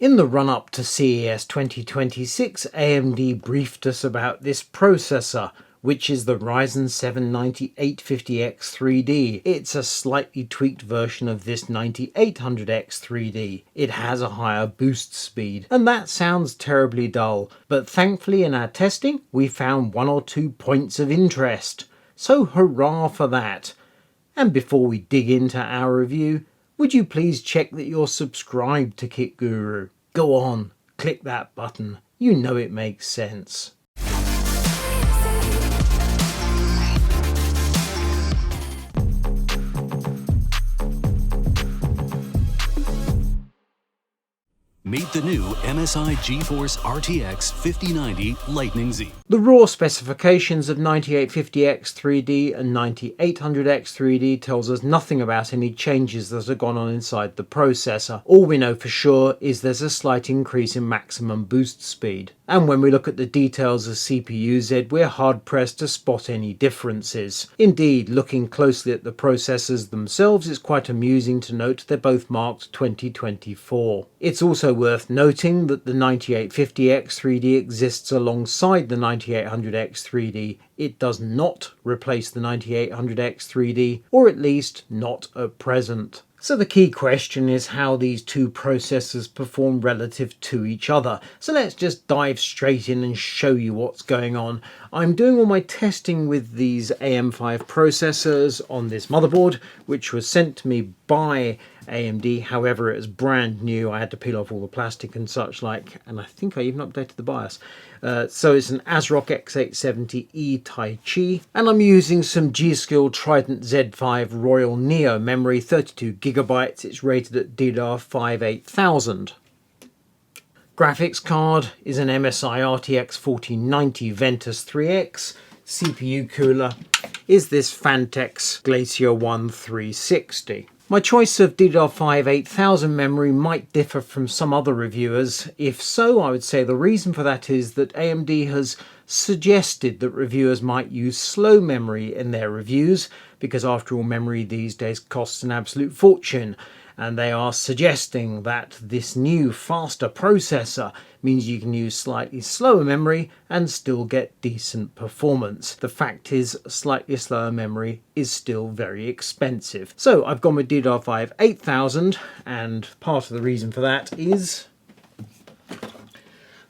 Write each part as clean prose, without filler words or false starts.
In the run-up to CES 2026, AMD briefed us about this processor, which is the Ryzen 7 9850X 3D. It's a slightly tweaked version of this 9800X 3D. It has a higher boost speed, and that sounds terribly dull, but thankfully in our testing we found 1 or 2 points of interest. So hurrah for that! And before we dig into our review, would you please check that you're subscribed to Kit Guru? Go on, click that button. You know it makes sense. Meet the new MSI GeForce RTX 5090 Lightning Z. The raw specifications of 9850X 3D and 9800X 3D tells us nothing about any changes that have gone on inside the processor. All we know for sure is there's a slight increase in maximum boost speed. And when we look at the details of CPU-Z, we're hard-pressed to spot any differences. Indeed, looking closely at the processors themselves, it's quite amusing to note they're both marked 2024. It's also worth noting that the 9850X 3D exists alongside the 9800X 3D. It does not replace the 9800X 3D, or at least not at present. So the key question is how these two processors perform relative to each other. So let's just dive straight in and show you what's going on. I'm doing all my testing with these AM5 processors on this motherboard, which was sent to me by AMD. However, it was brand new. I had to peel off all the plastic and such like, and I think I even updated the BIOS. So it's an ASRock X870E Tai Chi, and I'm using some G-Skill Trident Z5 Royal Neo memory, 32GB. It's rated at DDR5 8000. Graphics card is an MSI RTX 4090 Ventus 3X. CPU cooler is this Phanteks Glacier 1 360. My choice of DDR5 8000 memory might differ from some other reviewers. If so, I would say the reason for that is that AMD has suggested that reviewers might use slow memory in their reviews, because after all, memory these days costs an absolute fortune. And they are suggesting that this new faster processor means you can use slightly slower memory and still get decent performance. The fact is, slightly slower memory is still very expensive. So I've gone with DDR5 8000, and part of the reason for that is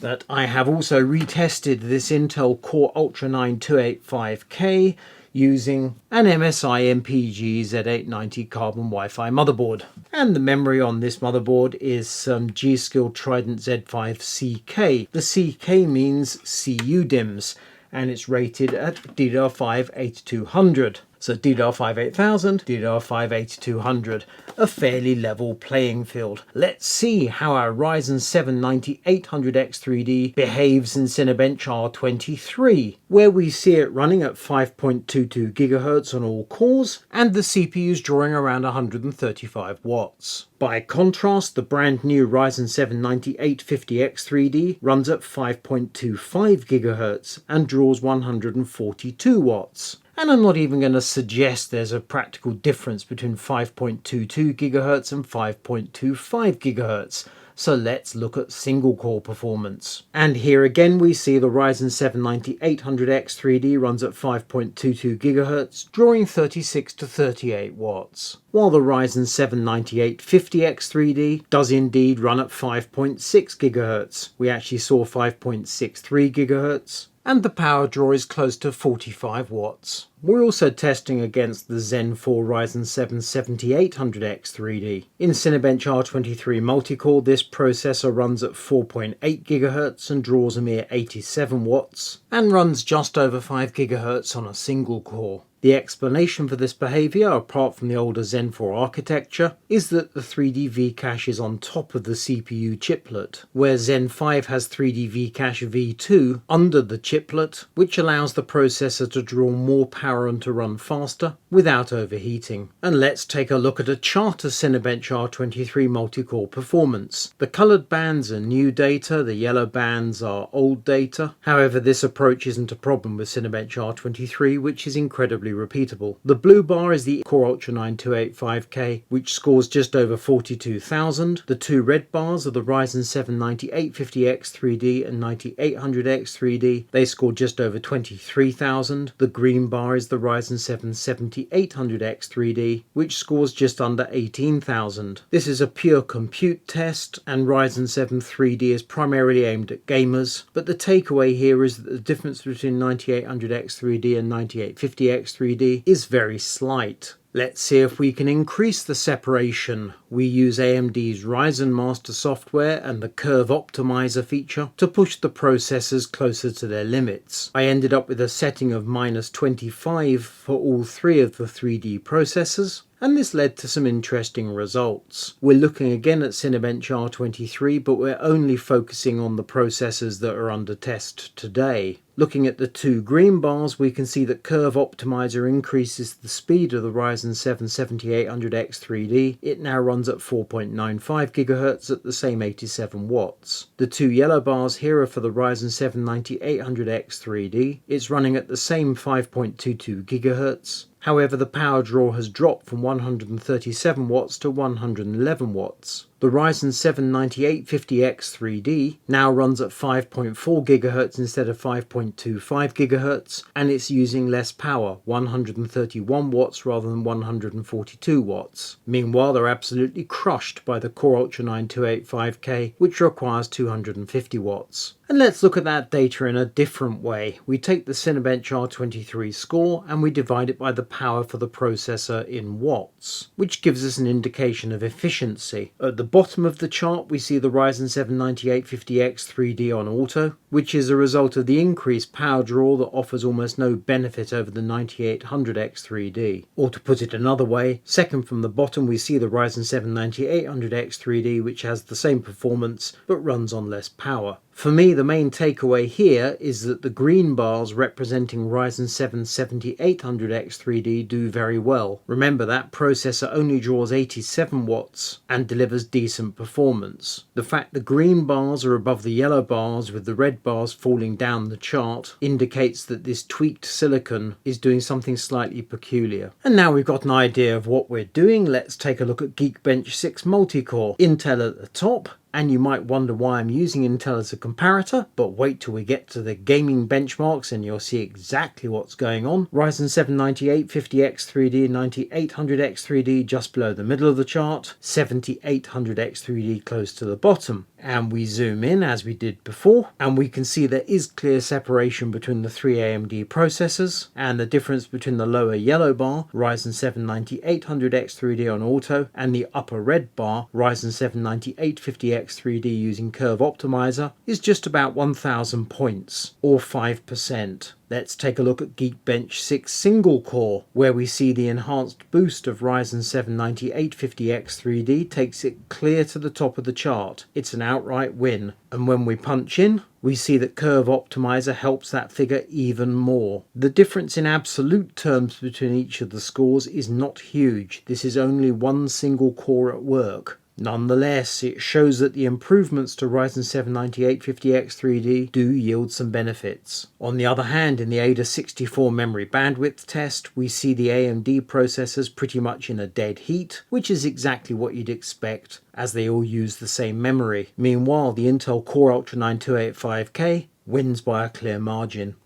that I have also retested this Intel Core Ultra 9 285K using an MSI MPG Z890 Carbon Wi-Fi motherboard. And the memory on this motherboard is some G-Skill Trident Z5 CK. The CK means CU DIMMs, and it's rated at DDR5 8200. So DDR5 8000, DDR5 8200, a fairly level playing field. Let's see how our Ryzen 7 9800X 3D behaves in Cinebench R23, where we see it running at 5.22 GHz on all cores, and the CPU's drawing around 135 watts. By contrast, the brand new Ryzen 7 9850X 3D runs at 5.25 GHz and draws 142 watts. And I'm not even going to suggest there's a practical difference between 5.22 GHz and 5.25 GHz. So let's look at single core performance. And here again we see the Ryzen 7 9800X 3D runs at 5.22 GHz, drawing 36 to 38 watts. While the Ryzen 7 9850X 3D does indeed run at 5.6 GHz. We actually saw 5.63 GHz. And the power draw is close to 45 watts. We're also testing against the Zen 4 Ryzen 7 7800X 3D. In Cinebench R23 multi-core, this processor runs at 4.8 GHz and draws a mere 87 watts, and runs just over 5 GHz on a single core. The explanation for this behaviour, apart from the older Zen 4 architecture, is that the 3D V-cache is on top of the CPU chiplet, where Zen 5 has 3D V-cache V2 under the chiplet, which allows the processor to draw more power and to run faster without overheating. And let's take a look at a chart of Cinebench R23 multi-core performance. The coloured bands are new data, the yellow bands are old data. However, this approach isn't a problem with Cinebench R23, which is incredibly incredibly repeatable. The blue bar is the Core Ultra 9 285K, which scores just over 42,000. The two red bars are the Ryzen 7 9850X 3D and 9800X 3D. They score just over 23,000. The green bar is the Ryzen 7 7800X 3D, which scores just under 18,000. This is a pure compute test, and Ryzen 7 3D is primarily aimed at gamers, but the takeaway here is that the difference between 9800X 3D and 9850X 3D is very slight. Let's see if we can increase the separation. We use AMD's Ryzen Master software and the Curve Optimiser feature to push the processors closer to their limits. I ended up with a setting of -25 for all three of the 3D processors, and this led to some interesting results. We're looking again at Cinebench R23, but we're only focusing on the processors that are under test today. Looking at the two green bars, we can see that Curve Optimiser increases the speed of the Ryzen 7 7800X 3D. It now runs at 4.95 GHz at the same 87 watts. The two yellow bars here are for the Ryzen 7 9800X 3D. It's running at the same 5.22 GHz. However, the power draw has dropped from 137 watts to 111 watts. The Ryzen 7 9850X 3D now runs at 5.4 GHz instead of 5.25 GHz, and it's using less power, 131 watts rather than 142 watts. Meanwhile, they're absolutely crushed by the Core Ultra 9 285K, which requires 250 watts. And let's look at that data in a different way. We take the Cinebench R23 score and we divide it by the power for the processor in watts, which gives us an indication of efficiency. At the bottom of the chart we see the Ryzen 7 9850X 3D on auto, which is a result of the increased power draw that offers almost no benefit over the 9800X 3D. Or to put it another way, second from the bottom we see the Ryzen 7 9800X 3D, which has the same performance but runs on less power. For me, the main takeaway here is that the green bars representing Ryzen 7 7800X 3D do very well. Remember, that processor only draws 87 watts and delivers decent performance. The fact the green bars are above the yellow bars with the red bars falling down the chart indicates that this tweaked silicon is doing something slightly peculiar. And now we've got an idea of what we're doing, let's take a look at Geekbench 6 multi-core. Intel at the top. And you might wonder why I'm using Intel as a comparator, but wait till we get to the gaming benchmarks and you'll see exactly what's going on. Ryzen 7 9850X 3D and 9800X 3D just below the middle of the chart, 7800X 3D close to the bottom. And we zoom in as we did before, and we can see there is clear separation between the three AMD processors, and the difference between the lower yellow bar, Ryzen 7 9800X 3D on auto, and the upper red bar, Ryzen 7 9850X 3D using Curve Optimiser, is just about 1000 points, or 5%. Let's take a look at Geekbench 6 single core, where we see the enhanced boost of Ryzen 7 9850X 3D takes it clear to the top of the chart. It's an outright win. And when we punch in, we see that Curve Optimiser helps that figure even more. The difference in absolute terms between each of the scores is not huge. This is only one single core at work. Nonetheless, it shows that the improvements to Ryzen 7 9850X 3D do yield some benefits. On the other hand, in the Aida 64 memory bandwidth test, we see the AMD processors pretty much in a dead heat, which is exactly what you'd expect, as they all use the same memory. Meanwhile, the Intel Core Ultra 9 285K wins by a clear margin.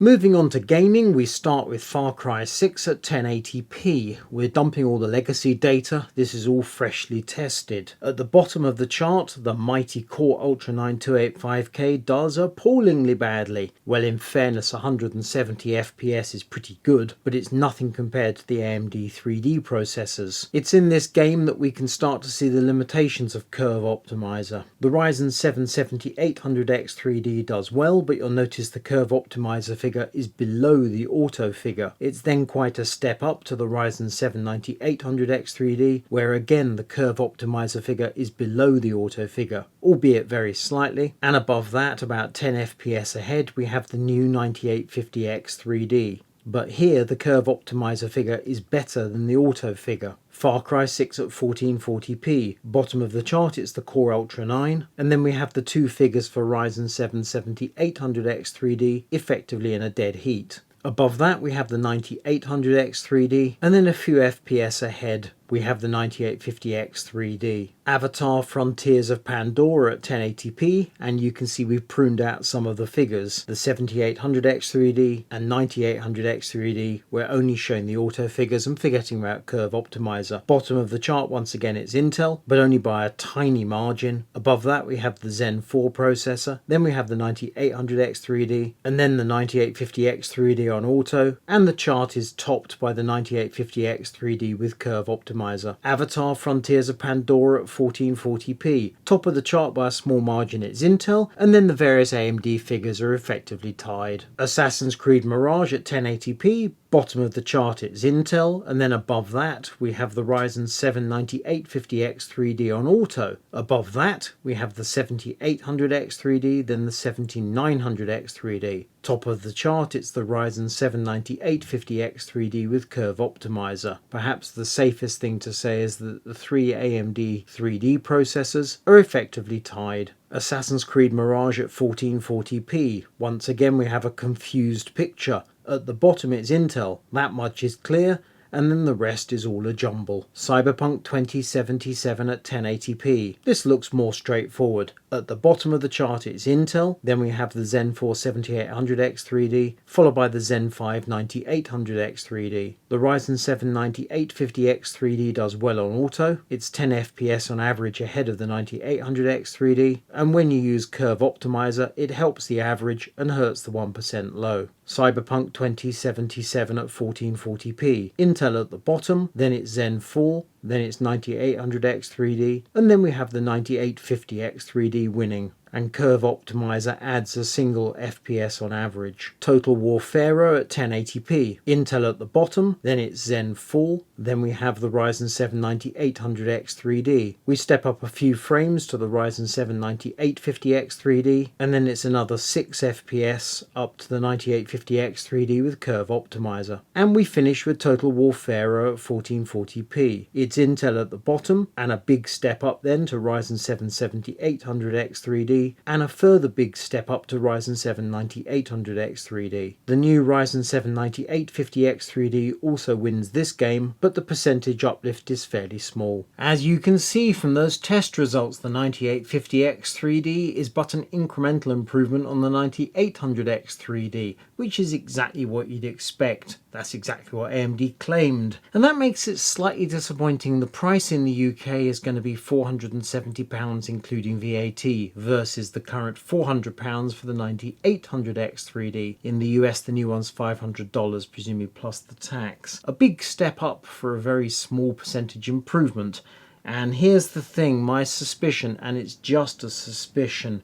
Moving on to gaming, we start with FarCry 6 at 1080p. We're dumping all the legacy data, this is all freshly tested. At the bottom of the chart, the mighty Core Ultra 9 285K does appallingly badly. Well, in fairness, 170 FPS is pretty good, but it's nothing compared to the AMD 3D processors. It's in this game that we can start to see the limitations of Curve Optimiser. The Ryzen 7 7800X 3D does well, but you'll notice the Curve Optimiser figure is below the auto figure. It's then quite a step up to the Ryzen 7 9800X 3D, where again the Curve Optimiser figure is below the auto figure, albeit very slightly. And above that, about 10 FPS ahead, we have the new 9850X 3D. But here the curve optimizer figure is better than the auto figure. FarCry 6 at 1440p. Bottom of the chart it's the Core Ultra 9, and then we have the two figures for Ryzen 7 7800X 3D effectively in a dead heat. Above that we have the 9800X 3D, and then a few FPS ahead we have the 9850X 3D. Avatar Frontiers of Pandora at 1080p, and you can see we've pruned out some of the figures. The 7800X 3D and 9800X 3D, we're only showing the auto figures and forgetting about Curve Optimizer. Bottom of the chart, once again, it's Intel, but only by a tiny margin. Above that, we have the Zen 4 processor, then we have the 9800X 3D, and then the 9850X 3D on auto, and the chart is topped by the 9850X 3D with Curve Optimizer. Avatar Frontiers of Pandora at 1440p. Top of the chart by a small margin it's Intel, and then the various AMD figures are effectively tied. Assassin's Creed Mirage at 1080p. Bottom of the chart it's Intel, and then above that we have the Ryzen 7 9850X 3D on auto. Above that we have the 7800X 3D, then the 7900X 3D. Top of the chart it's the Ryzen 7 9850X 3D with Curve Optimizer. Perhaps the safest thing to say is that the three AMD 3D processors are effectively tied. Assassin's Creed Mirage at 1440p. Once again we have a confused picture. At the bottom it's Intel, that much is clear, and then the rest is all a jumble. Cyberpunk 2077 at 1080p. This looks more straightforward. At the bottom of the chart it's Intel, then we have the Zen 4 7800X 3D, followed by the Zen 5 9800X 3D. The Ryzen 7 9850X 3D does well on auto, it's 10 FPS on average ahead of the 9800X 3D, and when you use Curve Optimizer it helps the average and hurts the 1% low. Cyberpunk 2077 at 1440p. Intel at the bottom, then it's Zen 4, then it's 9800X 3D, and then we have the 9850X 3D winning. And Curve Optimizer adds a single FPS on average. Total War Pharaoh at 1080p. Intel at the bottom, then it's Zen 4, then we have the Ryzen 7 9800X 3D. We step up a few frames to the Ryzen 7 9850X 3D, and then it's another 6 FPS up to the 9850X 3D with Curve Optimizer. And we finish with Total War Pharaoh at 1440p. It's Intel at the bottom, and a big step up then to Ryzen 7 7800X 3D, and a further big step up to Ryzen 7 9800X 3D. The new Ryzen 7 9850X 3D also wins this game, but the percentage uplift is fairly small. As you can see from those test results, the 9850X 3D is but an incremental improvement on the 9800X 3D, which is exactly what you'd expect. That's exactly what AMD claimed. And that makes it slightly disappointing. The price in the UK is going to be £470 including VAT versus the current £400 for the 9800X 3D. In the US the new one's $500, presumably plus the tax. A big step up for a very small percentage improvement. And here's the thing, my suspicion, and it's just a suspicion,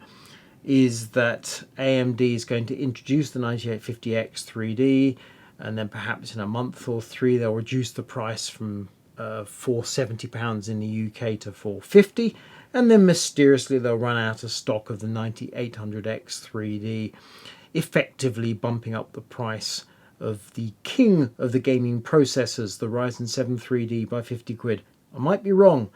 is that AMD is going to introduce the 9850X 3D, and then perhaps in a month or three they'll reduce the price from £470 in the UK to £450, and then mysteriously they'll run out of stock of the 9800X 3D, effectively bumping up the price of the king of the gaming processors, the Ryzen 7 3D, by 50 quid. I might be wrong,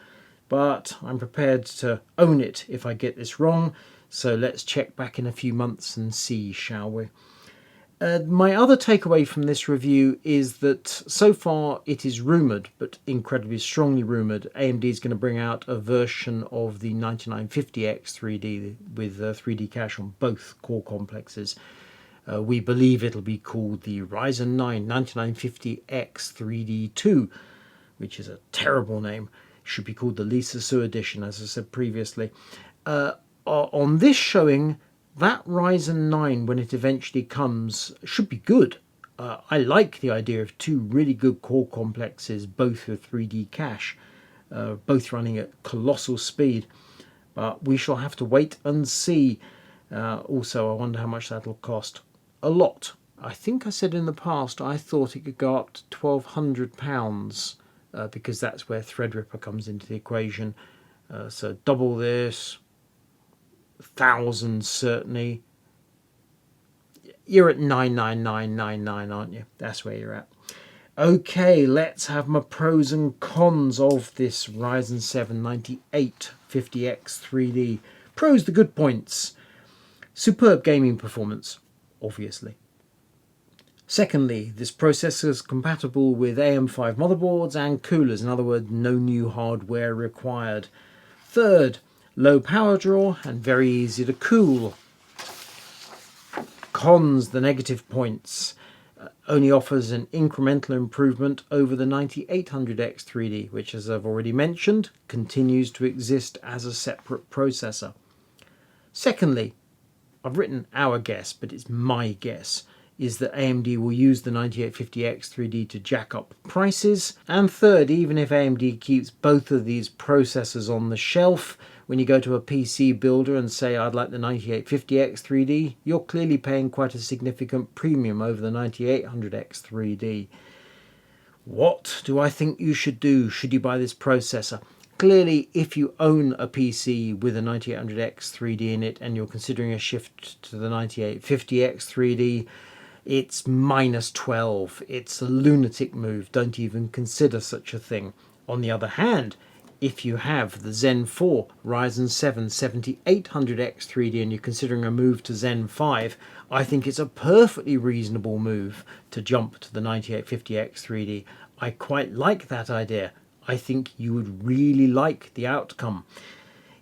but I'm prepared to own it if I get this wrong, so let's check back in a few months and see, shall we? My other takeaway from this review is that so far it is rumoured, but incredibly strongly rumoured, AMD is going to bring out a version of the 9950X 3D with 3D cache on both core complexes. We believe it'll be called the Ryzen 9 9950X 3D2, which is a terrible name. It should be called the Lisa Su edition, as I said previously. On this showing, that Ryzen 9, when it eventually comes, should be good. I like the idea of two really good core complexes, both with 3D cache, both running at colossal speed. But we shall have to wait and see. Also, I wonder how much that'll cost. A lot. I think I said in the past I thought it could go up to £1,200 because that's where Threadripper comes into the equation. So double this. 1,000 certainly. You're at 99999, aren't you? That's where you're at. Okay, let's have my pros and cons of this Ryzen 7 9850X 3D. Pros, the good points. Superb gaming performance, obviously. Secondly, this processor is compatible with AM5 motherboards and coolers. In other words, no new hardware required. Third, low power draw and very easy to cool. Cons, the negative points. Only offers an incremental improvement over the 9800X 3D, which, as I've already mentioned, continues to exist as a separate processor. Secondly, I've written our guess, but it's my guess, is that AMD will use the 9850X 3D to jack up prices. And third, even if AMD keeps both of these processors on the shelf, when you go to a PC builder and say, I'd like the 9850X 3D, you're clearly paying quite a significant premium over the 9800X 3D. What do I think you should do? Should you buy this processor? Clearly, if you own a PC with a 9800X 3D in it and you're considering a shift to the 9850X 3D, it's minus 12. It's a lunatic move. Don't even consider such a thing. On the other hand, if you have the Zen 4 Ryzen 7 7800X 3D and you're considering a move to Zen 5, I think it's a perfectly reasonable move to jump to the 9850X 3D. I quite like that idea. I think you would really like the outcome.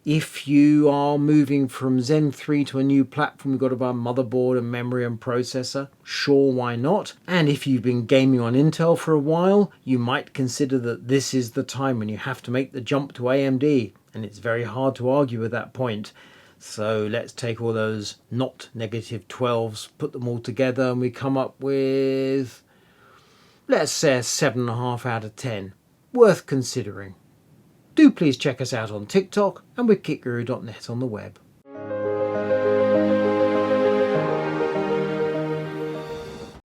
If you are moving from Zen 3 to a new platform, you've got to buy a motherboard and memory and processor. Sure, why not? And if you've been gaming on Intel for a while, you might consider that this is the time when you have to make the jump to AMD. And it's very hard to argue at that point. So let's take all those not negative 12s, put them all together, and we come up with, let's say, a 7.5 out of 10. Worth considering. Do please check us out on TikTok and with kitguru.net on the web.